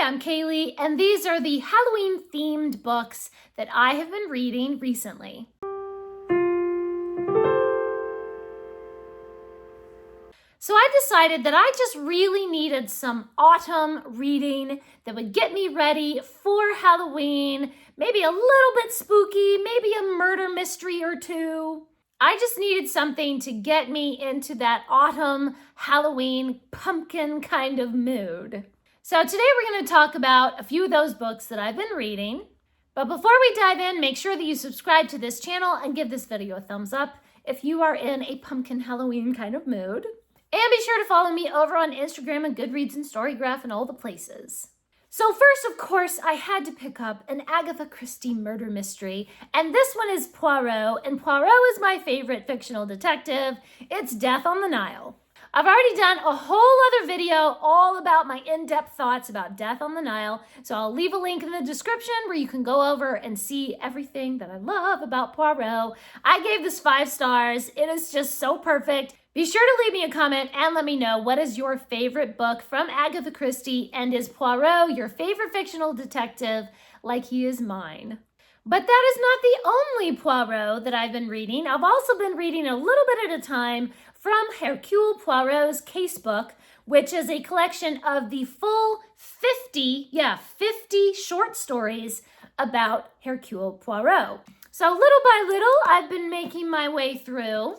Hi, I'm Kaylee, and these are the Halloween-themed books that I have been reading recently. So I decided that I just really needed some autumn reading that would get me ready for Halloween, maybe a little bit spooky, maybe a murder mystery or two. I just needed something to get me into that autumn, Halloween, pumpkin kind of mood. So today we're going to talk about a few of those books that I've been reading. But before we dive in, make sure that you subscribe to this channel and give this video a thumbs up if you are in a pumpkin Halloween kind of mood. And be sure to follow me over on Instagram and Goodreads and Storygraph and all the places. So first, of course, I had to pick up an Agatha Christie murder mystery, and this one is Poirot, and Poirot is my favorite fictional detective. It's Death on the Nile. I've already done a whole other video all about my in-depth thoughts about Death on the Nile, so I'll leave a link in the description where you can go over and see everything that I love about Poirot. I gave this 5 stars. It is just so perfect. Be sure to leave me a comment and let me know what is your favorite book from Agatha Christie, and is Poirot your favorite fictional detective like he is mine? But that is not the only Poirot that I've been reading. I've also been reading a little bit at a time from Hercule Poirot's Casebook, which is a collection of the full 50 short stories about Hercule Poirot. So little by little, I've been making my way through.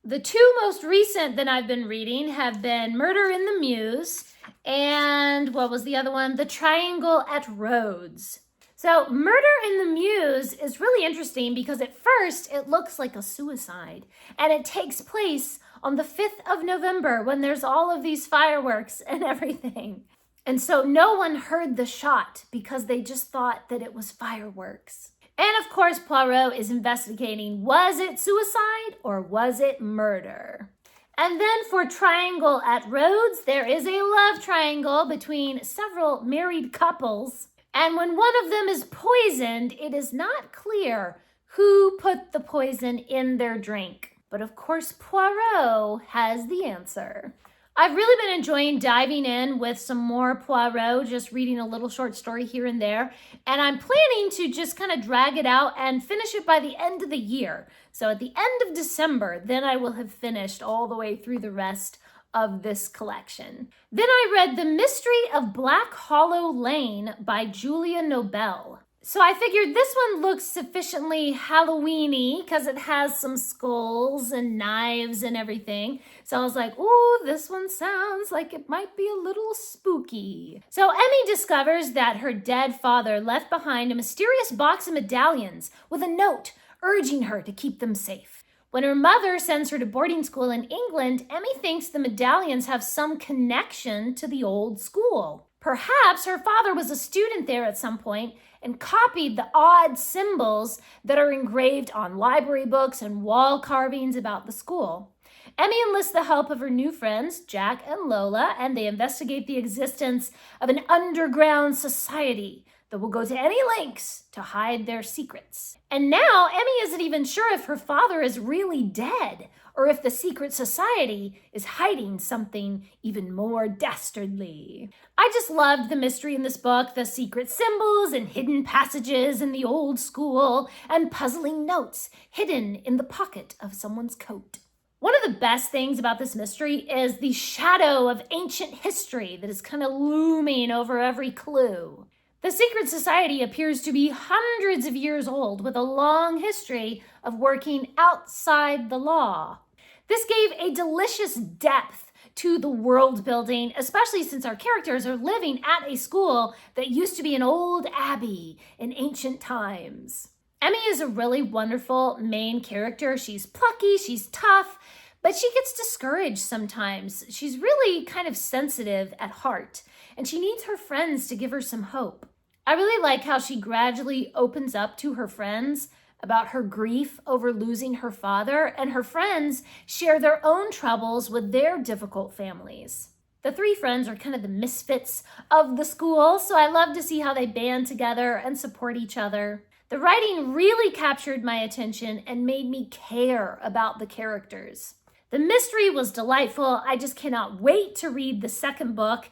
The 2 most recent that I've been reading have been Murder in the Mews and what was the other one? The Triangle at Rhodes. So Murder in the Mews is really interesting because at first it looks like a suicide, and it takes place on the 5th of November when there's all of these fireworks and everything. And so no one heard the shot because they just thought that it was fireworks. And of course, Poirot is investigating, was it suicide or was it murder? And then for Triangle at Rhodes, there is a love triangle between several married couples. And when one of them is poisoned, it is not clear who put the poison in their drink. But of course, Poirot has the answer. I've really been enjoying diving in with some more Poirot, just reading a little short story here and there. And I'm planning to just kind of drag it out and finish it by the end of the year. So at the end of December, then I will have finished all the way through the rest of this collection. Then I read The Mystery of Black Hollow Lane by Julia Nobel. So I figured this one looks sufficiently Halloween-y because it has some skulls and knives and everything. So I was like, ooh, this one sounds like it might be a little spooky. So Emmy discovers that her dead father left behind a mysterious box of medallions with a note urging her to keep them safe. When her mother sends her to boarding school in England, Emmy thinks the medallions have some connection to the old school. Perhaps her father was a student there at some point and copied the odd symbols that are engraved on library books and wall carvings about the school. Emmy enlists the help of her new friends, Jack and Lola, and they investigate the existence of an underground society that will go to any lengths to hide their secrets. And now Emmy isn't even sure if her father is really dead or if the secret society is hiding something even more dastardly. I just loved the mystery in this book, the secret symbols and hidden passages in the old school and puzzling notes hidden in the pocket of someone's coat. One of the best things about this mystery is the shadow of ancient history that is kind of looming over every clue. The secret society appears to be hundreds of years old with a long history of working outside the law. This gave a delicious depth to the world building, especially since our characters are living at a school that used to be an old abbey in ancient times. Emmy is a really wonderful main character. She's plucky, she's tough, but she gets discouraged sometimes. She's really kind of sensitive at heart, and she needs her friends to give her some hope. I really like how she gradually opens up to her friends about her grief over losing her father, and her friends share their own troubles with their difficult families. The 3 friends are kind of the misfits of the school, so I love to see how they band together and support each other. The writing really captured my attention and made me care about the characters. The mystery was delightful. I just cannot wait to read the second book.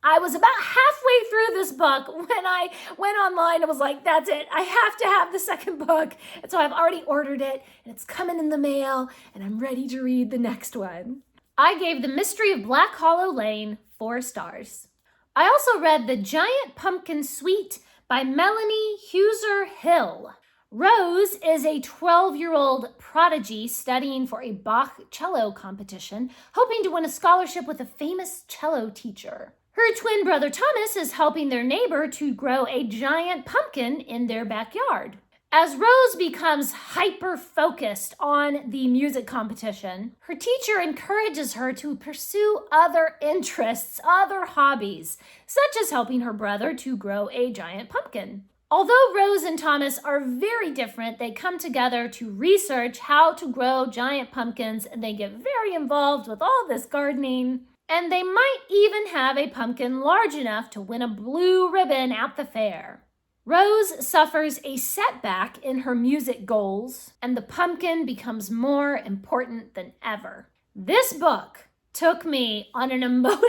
I was about halfway through this book when I went online and was like, that's it. I have to have the second book. And so I've already ordered it and it's coming in the mail and I'm ready to read the next one. I gave The Mystery of Black Hollow Lane 4 stars. I also read The Giant Pumpkin Suite by Melanie Huser Hill. Rose is a 12-year-old prodigy studying for a Bach cello competition, hoping to win a scholarship with a famous cello teacher. Her twin brother Thomas is helping their neighbor to grow a giant pumpkin in their backyard. As Rose becomes hyper-focused on the music competition, her teacher encourages her to pursue other interests, other hobbies, such as helping her brother to grow a giant pumpkin. Although Rose and Thomas are very different, they come together to research how to grow giant pumpkins, and they get very involved with all this gardening. And they might even have a pumpkin large enough to win a blue ribbon at the fair. Rose suffers a setback in her music goals, and the pumpkin becomes more important than ever. This book took me on an emotional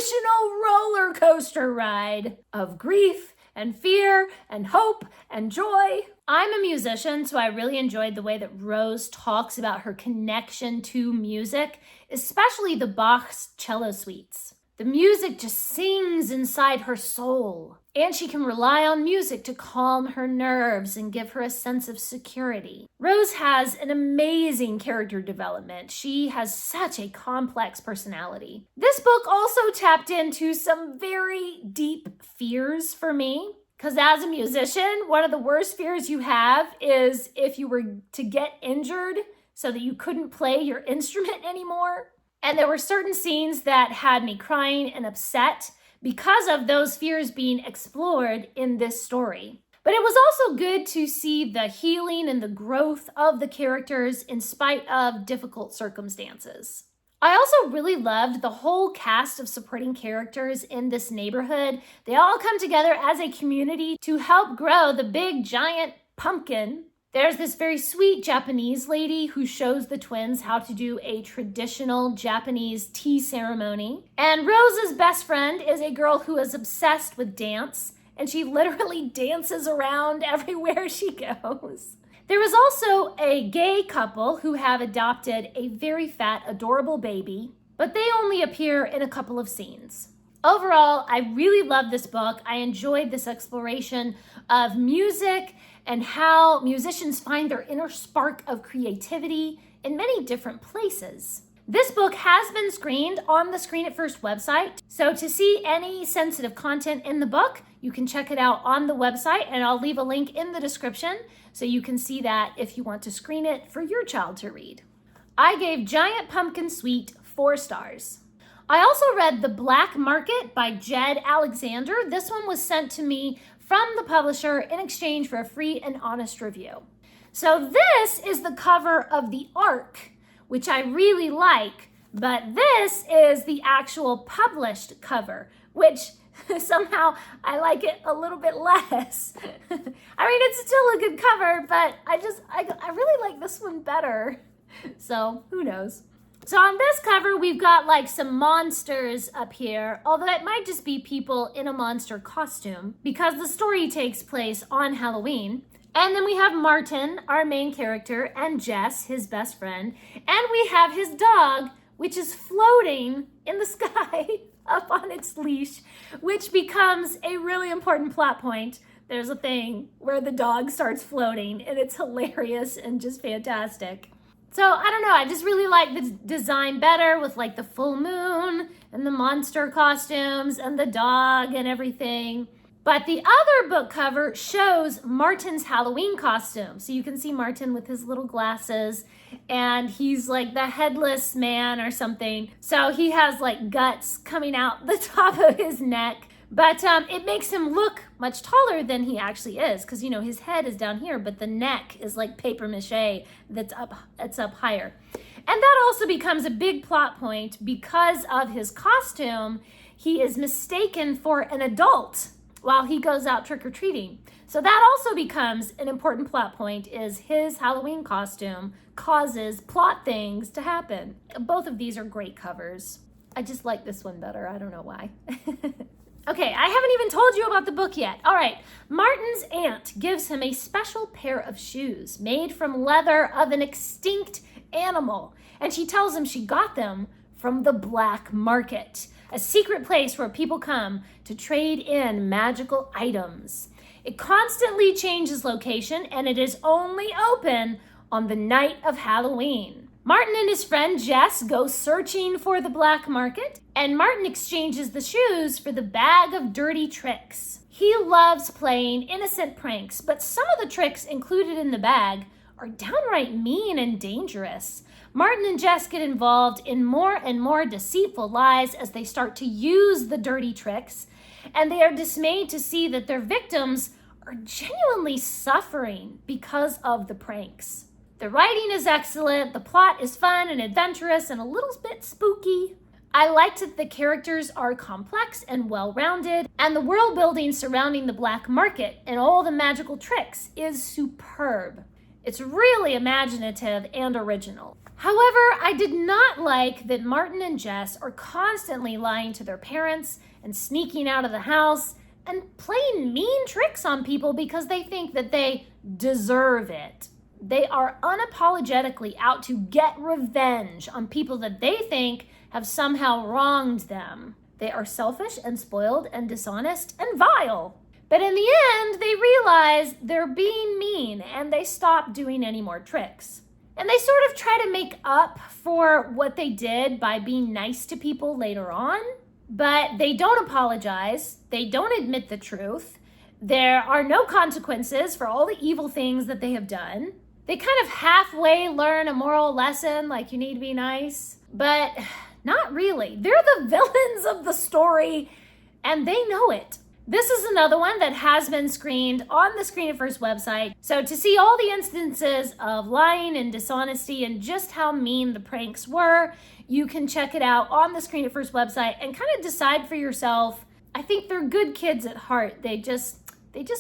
roller coaster ride of grief and fear and hope and joy. I'm a musician, so I really enjoyed the way that Rose talks about her connection to music, especially the Bach's cello suites. The music just sings inside her soul, and she can rely on music to calm her nerves and give her a sense of security. Rose has an amazing character development. She has such a complex personality. This book also tapped into some very deep fears for me, because as a musician, one of the worst fears you have is if you were to get injured so that you couldn't play your instrument anymore. And there were certain scenes that had me crying and upset because of those fears being explored in this story. But it was also good to see the healing and the growth of the characters in spite of difficult circumstances. I also really loved the whole cast of supporting characters in this neighborhood. They all come together as a community to help grow the big giant pumpkin. There's this very sweet Japanese lady who shows the twins how to do a traditional Japanese tea ceremony. And Rose's best friend is a girl who is obsessed with dance, and she literally dances around everywhere she goes. There is also a gay couple who have adopted a very fat, adorable baby, but they only appear in a couple of scenes. Overall, I really love this book. I enjoyed this exploration of music and how musicians find their inner spark of creativity in many different places. This book has been screened on the Screen It First website, so to see any sensitive content in the book, you can check it out on the website, and I'll leave a link in the description so you can see that if you want to screen it for your child to read. I gave Giant Pumpkin Suite 4 stars. I also read The Black Market by Jed Alexander. This one was sent to me from the publisher in exchange for a free and honest review. So this is the cover of the ARC, which I really like, but this is the actual published cover, which somehow I like it a little bit less. I mean, it's still a good cover, but I really like this one better. So who knows? So on this cover, we've got like some monsters up here, although it might just be people in a monster costume because the story takes place on Halloween. And then we have Martin, our main character, and Jess, his best friend. And we have his dog, which is floating in the sky up on its leash, which becomes a really important plot point. There's a thing where the dog starts floating, and it's hilarious and just fantastic. So I don't know, I just really like the design better with like the full moon and the monster costumes and the dog and everything. But the other book cover shows Martin's Halloween costume. So you can see Martin with his little glasses and he's like the headless man or something. So he has like guts coming out the top of his neck. But it makes him look much taller than he actually is because, you know, his head is down here, but the neck is like paper mache that's up higher. And that also becomes a big plot point because of his costume. He is mistaken for an adult while he goes out trick-or-treating. So that also becomes an important plot point, is his Halloween costume causes plot things to happen. Both of these are great covers. I just like this one better. I don't know why. Okay, I haven't even told you about the book yet. All right, Martin's aunt gives him a special pair of shoes made from leather of an extinct animal, and she tells him she got them from the black market, a secret place where people come to trade in magical items. It constantly changes location, and it is only open on the night of Halloween. Martin and his friend Jess go searching for the black market, and Martin exchanges the shoes for the bag of dirty tricks. He loves playing innocent pranks, but some of the tricks included in the bag are downright mean and dangerous. Martin and Jess get involved in more and more deceitful lies as they start to use the dirty tricks, and they are dismayed to see that their victims are genuinely suffering because of the pranks. The writing is excellent, the plot is fun and adventurous and a little bit spooky. I liked that the characters are complex and well-rounded, and the world building surrounding the black market and all the magical tricks is superb. It's really imaginative and original. However, I did not like that Martin and Jess are constantly lying to their parents and sneaking out of the house and playing mean tricks on people because they think that they deserve it. They are unapologetically out to get revenge on people that they think have somehow wronged them. They are selfish and spoiled and dishonest and vile. But in the end, they realize they're being mean and they stop doing any more tricks. And they sort of try to make up for what they did by being nice to people later on, but they don't apologize. They don't admit the truth. There are no consequences for all the evil things that they have done. They kind of halfway learn a moral lesson, like you need to be nice, but not really. They're the villains of the story, and they know it. This is another one that has been screened on the Screen It First website. So to see all the instances of lying and dishonesty and just how mean the pranks were, you can check it out on the Screen It First website and kind of decide for yourself. I think they're good kids at heart. They just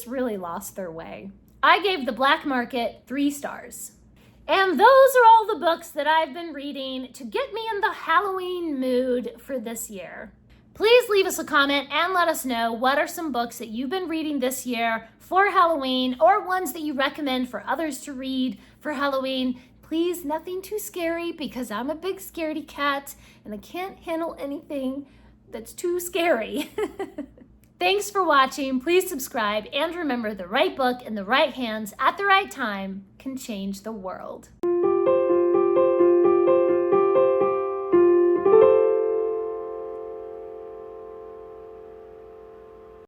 really lost their way. I gave The Black Market 3 stars. And those are all the books that I've been reading to get me in the Halloween mood for this year. Please leave us a comment and let us know what are some books that you've been reading this year for Halloween, or ones that you recommend for others to read for Halloween. Please, nothing too scary, because I'm a big scaredy cat and I can't handle anything that's too scary. Thanks for watching. Please subscribe, and remember, the right book in the right hands at the right time can change the world.